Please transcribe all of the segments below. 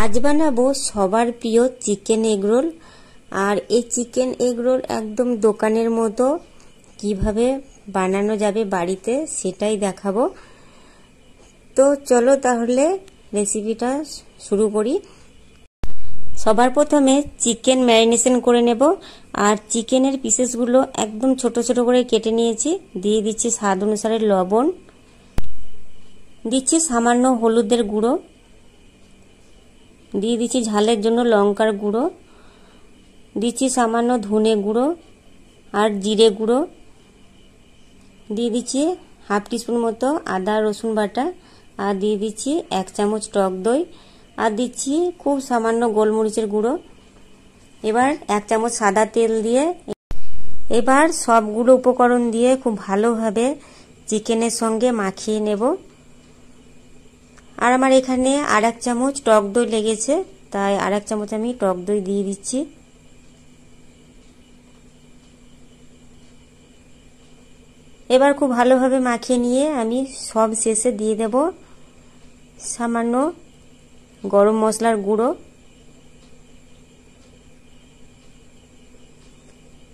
আজ বানাবো সবার প্রিয় চিকেন এগরোল। আর এই চিকেন এগরোল একদম দোকানের মতো কিভাবে বানানো যাবে বাড়িতে সেটাই দেখাবো। তো চলো তাহলে রেসিপিটা শুরু করি। সবার প্রথমে চিকেন ম্যারিনেশন করে নেব। আর চিকেনের পিসেসগুলো একদম ছোট ছোট করে কেটে নিয়েছি। দিয়ে দিচ্ছি স্বাদ অনুসারে লবণ, দিচ্ছি সামান্য হলুদের গুঁড়ো, দিয়ে দিচ্ছি ঝালের জন্য লঙ্কার গুঁড়ো, দিচ্ছি সামান্য ধনে গুঁড়ো আর জিরে গুঁড়ো, দিয়ে দিচ্ছি হাফ টিস্পুন মতো আদা রসুন বাটা, আর দিয়ে দিচ্ছি 1 চামচ টক দই, আর দিচ্ছি খুব সামান্য গোলমরিচের গুঁড়ো। এবার 1 চামচ সাদা তেল দিয়ে এবার সবগুলো উপকরণ দিয়ে খুব ভালোভাবে চিকেনের সঙ্গে মাখিয়ে নেব। আর আমার এখানে আর 1 চামচ টক দই লেগেছে, তাই আর 1 চামচ আমি টক দই দিয়ে দিচ্ছি। এবার খুব ভালোভাবে মাখিয়ে নিয়ে আমি সব শেষে দিয়ে দেব সামান্য গরম মশলার গুঁড়ো।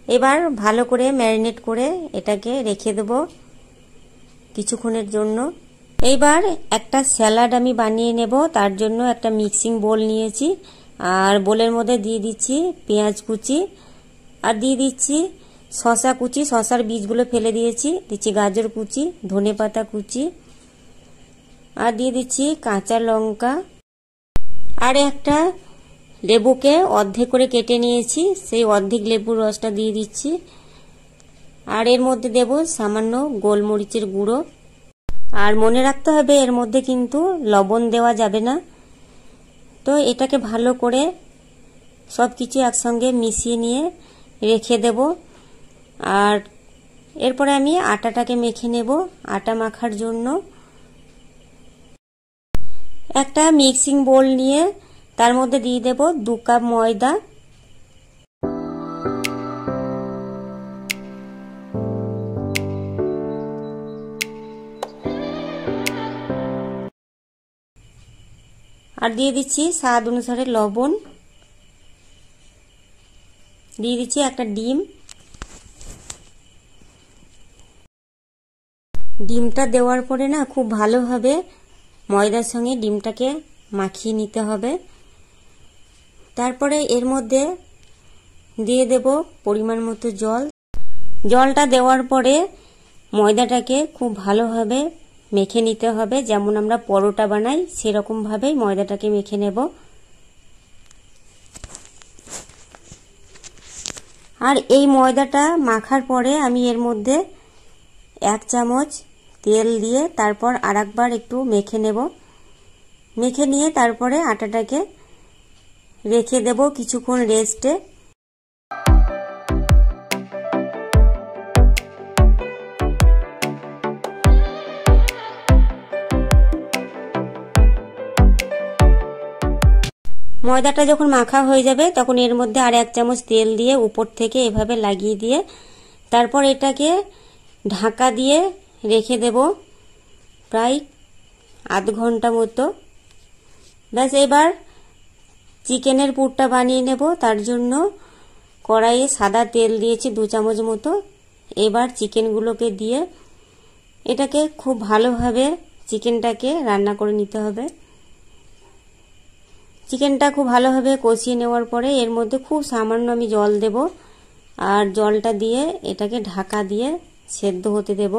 এবার ভালো করে ম্যারিনেট করে এটাকে রেখে দেব কিছুক্ষণের জন্য। এইবার একটা স্যালাড আমি বানিয়ে নেব। তার জন্য একটা মিক্সিং বোল নিয়েছি, আর বোলের মধ্যে দিয়ে দিচ্ছি পেঁয়াজ কুচি, আর দিয়ে দিচ্ছি শসা কুচি, শসার বীজগুলো ফেলে দিয়েছি, দিচ্ছি গাজর কুচি, ধনেপাতা কুচি, আর দিয়ে দিচ্ছি কাঁচা লঙ্কা, আর একটা লেবুকে অর্ধেক করে কেটে নিয়েছি, সেই অর্ধেক লেবুর রসটা দিয়ে দিচ্ছি। আর এর মধ্যে দেব সামান্য গোলমরিচের গুঁড়ো। আর মনে রাখতে হবে এর মধ্যে কিন্তু লবণ দেওয়া যাবে না। তো এটাকে ভালো করে সব কিছু একসঙ্গে মিশিয়ে নিয়ে রেখে দেব। আর এরপরে আমি আটাটাকে মেখে নেব। আটা মাখার জন্য একটা মিক্সিং বোল নিয়ে তার মধ্যে দিয়ে দেব 2 কাপ ময়দা, আর দিয়ে দিচ্ছি স্বাদ অনুসারে লবণ, দিয়ে দিচ্ছি একটা ডিম। ডিমটা দেওয়ার পরে না খুব ভালোভাবে ময়দার সঙ্গে ডিমটাকে মাখিয়ে নিতে হবে। তারপরে এর মধ্যে দিয়ে দেব পরিমাণ মতো জল। জলটা দেওয়ার পরে ময়দাটাকে খুব ভালোভাবে মেখে নিতে হবে, যেমন আমরা পরোটা বানাই সেরকম ভাবেই ময়দাটাকে মেখে নেব। আর এই ময়দাটা মাখার পরে আমি এর মধ্যে 1 চামচ তেল দিয়ে তারপর আরেকবার একটু মেখে নেব। মেখে নিয়ে তারপরে আটাটাকে রেখে দেব কিছুক্ষণ রেস্টে। ময়দাটা যখন মাখা হয়ে যাবে তখন এর মধ্যে আর 1 চামচ তেল দিয়ে উপর থেকে এভাবে লাগিয়ে দিয়ে তারপর এটাকে ঢাকা দিয়ে রেখে দেব প্রায় আধ ঘন্টা মতো। ব্যাস, এবার চিকেনের পুরটা বানিয়ে নেব। তার জন্য কড়াইয়ে সাদা তেল দিয়েছি 2 চামচ মতো। এবার চিকেনগুলোকে দিয়ে এটাকে খুব ভালোভাবে চিকেনটাকে রান্না করে নিতে হবে। চিকেনটা খুব ভালোভাবে কষিয়ে নেওয়ার পরে এর মধ্যে খুব সামান্য আমি জল দেব, আর জলটা দিয়ে এটাকে ঢাকা দিয়ে সেদ্ধ হতে দেব।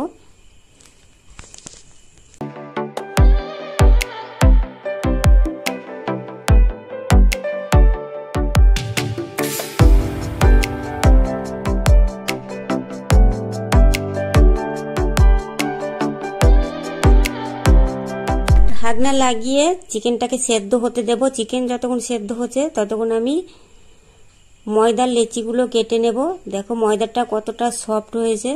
ঢাকনা লাগিয়ে চিকেনটাকে সেদ্ধ হতে দেব। চিকেন যতক্ষণ সেদ্ধ হচ্ছে ততক্ষণ আমি ময়দার লেচিগুলো কেটে নেব। দেখো ময়দাটা কতটা সফট হয়েছে,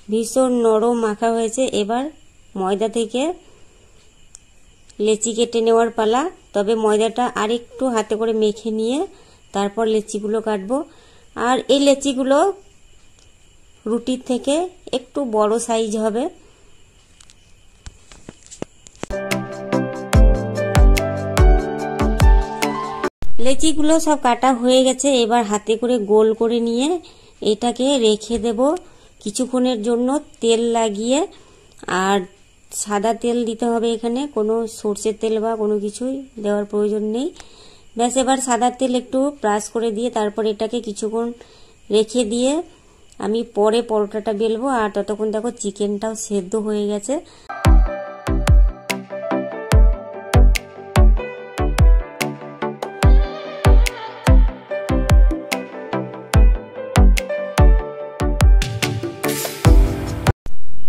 ভীষণ নরম মাখা হয়েছে। এবার ময়দা থেকে লেচি কেটে নেওয়ার পালা। তবে ময়দাটা আরেকটু হাতে করে মেখে নিয়ে তারপর লেচিগুলো কাটবো। আর এই লেচিগুলো রুটির থেকে একটু বড় সাইজ হবে। লেচিগুলো সব কাটা হয়ে গেছে। এবার হাতে করে গোল করে নিয়ে এটাকে রেখে দেব কিছুক্ষণের জন্য তেল লাগিয়ে। আর সাদা তেল দিতে হবে, এখানে কোনো সর্ষের তেল বা কোনো কিছুই দেওয়ার প্রয়োজন নেই। ব্যাস এবার সাদা তেল একটু ব্রাশ করে দিয়ে তারপর এটাকে কিছুক্ষণ রেখে দিয়ে আমি পরে পরোটাটা বেলবো। আর ততক্ষণ দেখো চিকেনটাও সেদ্ধ হয়ে গেছে।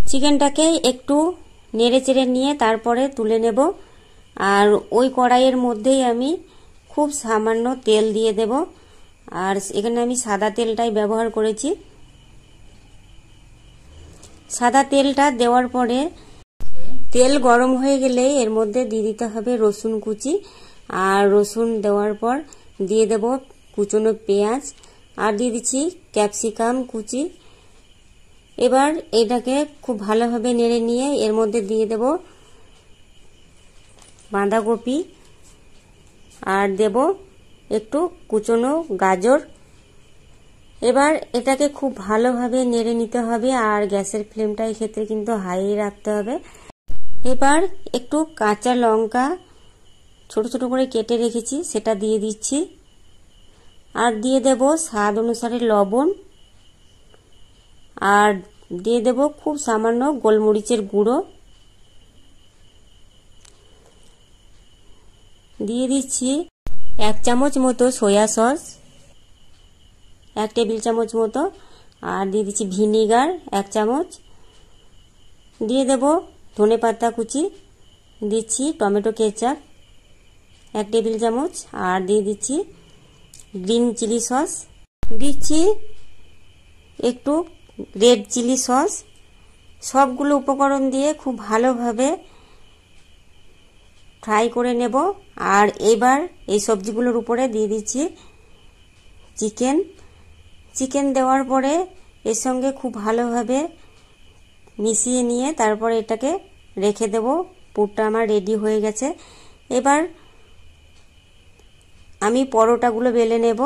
চিকেনটাকে একটু নেড়ে চেড়ে নিয়ে তারপরে তুলে নেব। আর ওই কড়াইয়ের মধ্যেই আমি খুব সামান্য তেল দিয়ে দেব। আর এখানে আমি সাদা তেলটাই ব্যবহার করেছি। সাদা তেলটা দেওয়ার পরে তেল গরম হয়ে গেলে এর মধ্যে দিয়ে দিতে হবে রসুন কুচি। আর রসুন দেওয়ার পর দিয়ে দেব কুচনো পেঁয়াজ, আর দিয়ে দিচ্ছি ক্যাপসিকাম কুচি। এবার এটাকে খুব ভালোভাবে নেড়ে নিয়ে এর মধ্যে দিয়ে দেব বাঁধাকপি, আর দেব একটু কুচনো গাজর। এবার এটাকে খুব ভালোভাবে নেড়ে নিতে হবে। আর গ্যাসের ফ্লেমটা এই ক্ষেত্রে কিন্তু হাই রাখতে হবে। এবার একটু কাঁচা লঙ্কা ছোট ছোট করে কেটে রেখেছি সেটা দিয়ে দিচ্ছি। আর দিয়ে দেব স্বাদ অনুসারে লবণ, আর দিয়ে দেব খুব সামান্য গোলমরিচের গুঁড়ো। দিয়ে দিচ্ছি 1 চামচ মতো সয়া সস, 1 টেবিল চামচ মতো। আর দিয়ে দিচ্ছি ভিনিগার 1 চামচ। দিয়ে দেব ধনেপাতা কুচি, দিচ্ছি টমেটো কেচাপ 1 টেবিল চামচ। আর দিয়ে দিচ্ছি গ্রিন চিলি সস, দিচ্ছি একটু রেড চিলি সস। সবগুলো উপকরণ দিয়ে খুব ভালোভাবে ফ্রাই করে নেব। আর এবার এই সবজিগুলোর উপরে দিয়ে দিচ্ছি চিকেন দেওয়ার পরে এর সঙ্গে খুব ভালোভাবে মিশিয়ে নিয়ে তারপরে এটাকে রেখে দেব। পুরটা আমার রেডি হয়ে গেছে। এবার আমি পরোটাগুলো বেলে নেব।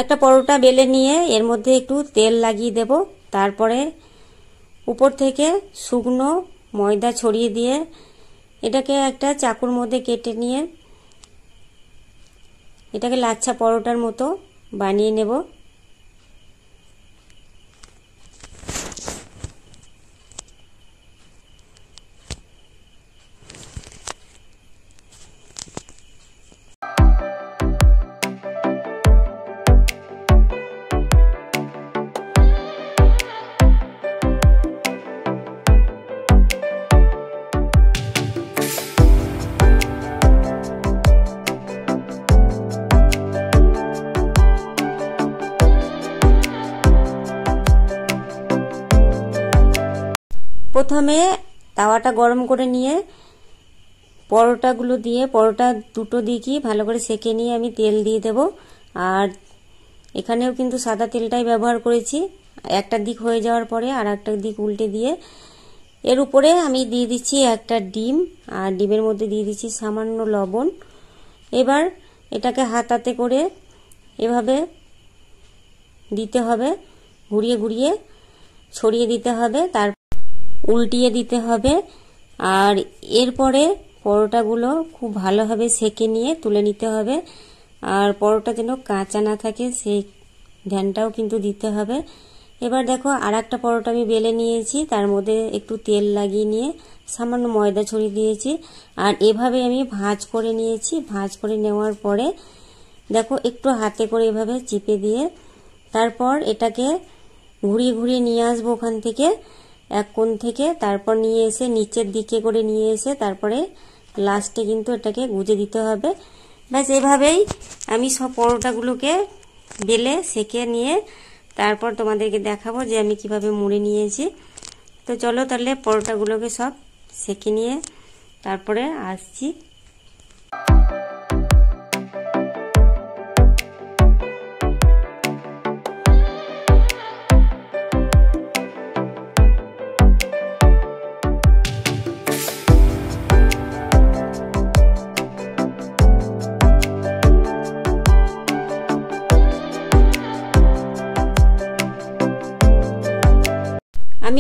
একটা পরোটা বেলে নিয়ে এর মধ্যে একটু তেল লাগিয়ে দেব। তারপরে উপর থেকে শুকনো ময়দা ছড়িয়ে দিয়ে এটাকে একটা চাকুর মধ্যে কেটে নিয়ে এটাকে লাচ্ছা পরোটার মতো বানিয়ে নেব। প্রথমে তাওয়াটা গরম করে নিয়ে পরোটাগুলো দিয়ে পরোটা দুটো দিকই ভালো করে সেঁকে নিয়ে আমি তেল দিয়ে দেব। আর এখানেও কিন্তু সাদা তেলটাই ব্যবহার করেছি। একটা দিক হয়ে যাওয়ার পরে আর একটা দিক উল্টে দিয়ে এর উপরে আমি দিয়ে দিচ্ছি একটা ডিম। আর ডিমের মধ্যে দিয়ে দিচ্ছি সামান্য লবণ। এবার এটাকে হাতাতে করে এভাবে দিতে হবে, ঘুরিয়ে ঘুরিয়ে ছড়িয়ে দিতে হবে, তার উল্টিয়ে দিতে হবে। আর এরপরে পরোটাগুলো খুব ভালোভাবে সেঁকে নিয়ে তুলে নিতে হবে। আর পরোটা যেন কাঁচা না থাকে সেই ধ্যানটাও কিন্তু দিতে হবে। এবার দেখো আর একটা পরোটা আমি বেলে নিয়েছি, তার মধ্যে একটু তেল লাগিয়ে নিয়ে সামান্য ময়দা ছড়িয়ে দিয়েছি। আর এভাবে আমি ভাঁজ করে নিয়েছি। ভাঁজ করে নেওয়ার পরে দেখো একটু হাতে করে এভাবে চিপে দিয়ে তারপর এটাকে ঘুরিয়ে ঘুরিয়ে নিয়ে আসবো ওখান থেকে এক কোণ থেকে। তারপর নিয়ে এসে নিচের দিকে করে নিয়ে এসে তারপরে লাস্টে কিন্তু এটাকে গুজে দিতে হবে। ব্যাস এভাবেই আমি সব পরোটাগুলোকে বেলে সেঁকে নিয়ে তারপর তোমাদেরকে দেখাবো যে আমি কিভাবে মুড়ে নিয়েছি। তো চলো তাহলে পরোটাগুলোকে সব সেঁকে নিয়ে তারপরে আসছি।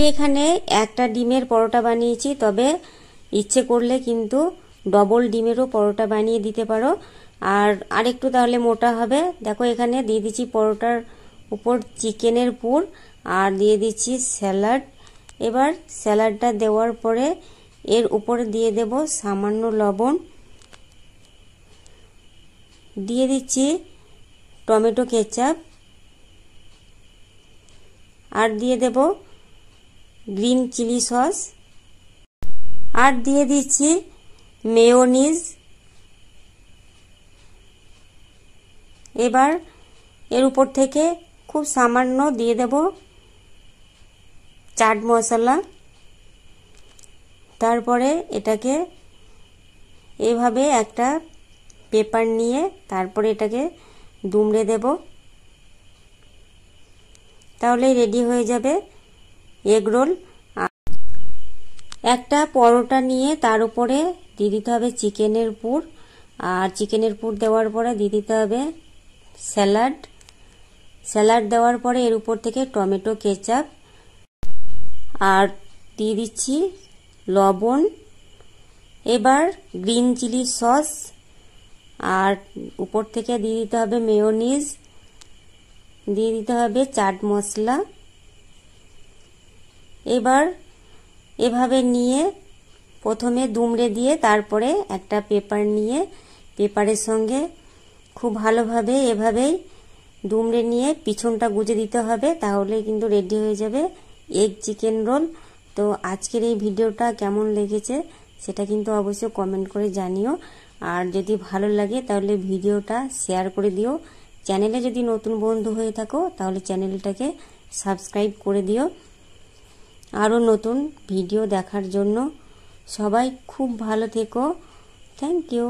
এখানে একটা ডিমের পরোটা বানিয়েছি, তবে ইচ্ছে করলে কিন্তু ডবল ডিমেরও পরোটা বানিয়ে দিতে পারো, আর আরেকটু তাহলে মোটা হবে। দেখো এখানে দিয়ে দিচ্ছি পরোটার উপর চিকেনের পুর আর দিয়ে দিচ্ছি স্যালাড। এবার স্যালাডটা দেওয়ার পরে এর উপরে দিয়ে দেব সামান্য লবণ, দিয়ে দিচ্ছি টমেটো কেচাপ, আর দিয়ে দেব গ্রিন চিলি সস, আর দিয়ে দিচ্ছি মেয়োনিজ। এবার এর উপর থেকে খুব সামান্য দিয়ে দেব চাট মশলা। তারপরে এটাকে এভাবে একটা পেপার নিয়ে তারপরে এটাকে দুমড়ে দেব, তাহলেই রেডি হয়ে যাবে এগ রোল। একটা পরোটা নিয়ে তার উপরে দিয়ে দিতে হবে চিকেনের পুর, আর চিকেনের পুর দেওয়ার পরে দিয়ে দিতে হবে স্যালাড। স্যালাড দেওয়ার পরে এর উপর থেকে টমেটো কেচাপ, আর দিয়ে দিচ্ছি লবণ। এবার গ্রিন চিলি সস, আর উপর থেকে দিয়ে দিতে হবে মেয়োনিজ, দিয়ে দিতে হবে চাট মশলা। এবার এভাবে নিয়ে প্রথমে দুমড়ে দিয়ে তারপরে একটা পেপার নিয়ে পেপারের সঙ্গে খুব ভালোভাবে এভাবেই দুমড়ে নিয়ে পিছনটা গুজে দিতে হবে, তাহলে কিন্তু রেডি হয়ে যাবে এগ চিকেন রোল। তো আজকের এই ভিডিওটা কেমন লেগেছে সেটা কিন্তু অবশ্যই কমেন্ট করে জানিও, আর যদি ভালো লাগে তাহলে ভিডিওটা শেয়ার করে দিও। চ্যানেলে যদি নতুন বন্ধু হয়ে থাকো তাহলে চ্যানেলটাকে সাবস্ক্রাইব করে দিও। আরও নতুন ভিডিও দেখার জন্য সবাই খুব ভালো থেকো। Thank you.